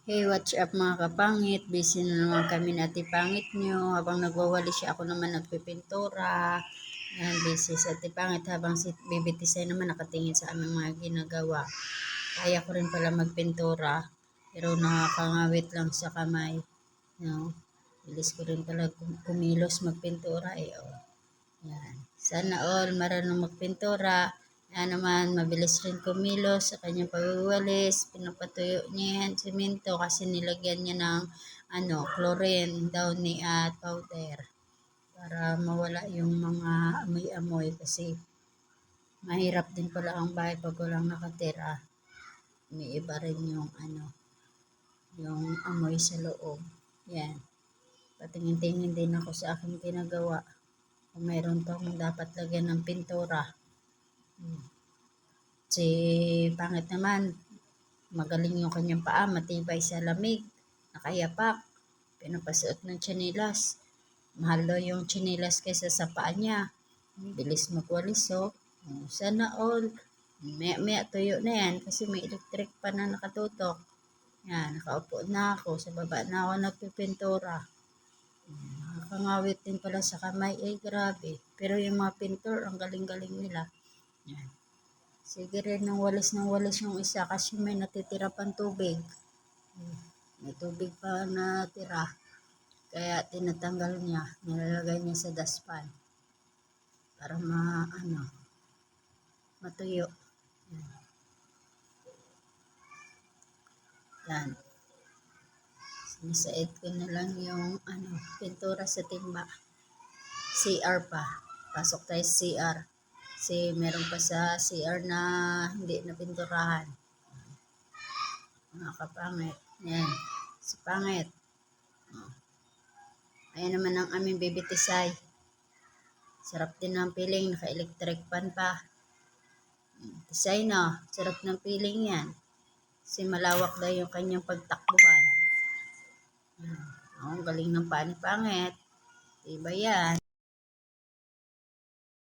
Hey, what's up mga kapangit? Busy na naman kami na Ate Pangit nyo. Habang nagwawali siya, ako naman nagpipintura. Yan, busy sa Ate Pangit. Habang si Baby Tisay naman nakatingin sa aming mga ginagawa. Kaya ko rin pala magpintura. Pero nakakangawit lang sa kamay. No? Bilis ko rin pala kumilos magpintura. Oh. Yan. Sana all marunong magpintura. Yan naman, mabilis rin kumilos sa kanyang pagwawalis. Pinapatuyo niya yan, simento kasi nilagyan niya ng chlorine daw ni at powder para mawala yung mga amoy-amoy kasi mahirap din pala ang bahay pag walang nakatira. May iba rin yung yung amoy sa loob. Yan. Patingin-tingin din ako sa aking ginagawa. Kung mayroon tong dapat lagyan ng pintura. Si Pangit naman, magaling yung kanyang paa, matibay sa lamig, nakayapak, pinapasuot ng tsinelas. Mahal daw yung tsinelas kaysa sa paa niya. Bilis magwalis, oh. Sana all, maya tuyo na yan kasi may electric pa na nakatutok. Yan, nakaupo na ako, sa baba na ako nagpipintura. Nakakangawit din pala sa kamay, grabe. Pero yung mga pintor, ang galing-galing nila. Yan. Sige rin ng walis yung isa kasi may natitira pang tubig. May tubig pa natira. Kaya tinatanggal niya, nilalagay niya sa dustpan. Para matuyo. Yan. Sinisaid ko na lang yung pintura sa timba. CR pa. Pasok tayo sa CR. Kasi meron pa sa CR na hindi napinturahan. Mga kapangit. Yan. Si Pangit. Ayan naman ang aming Baby Tisay. Sarap din ng piling. Naka-electric pan pa. Tisay na. Sarap ng piling yan. Kasi malawak daw yung kanyang pagtakbuhan. Ang galing ng Pangit. Diba yan?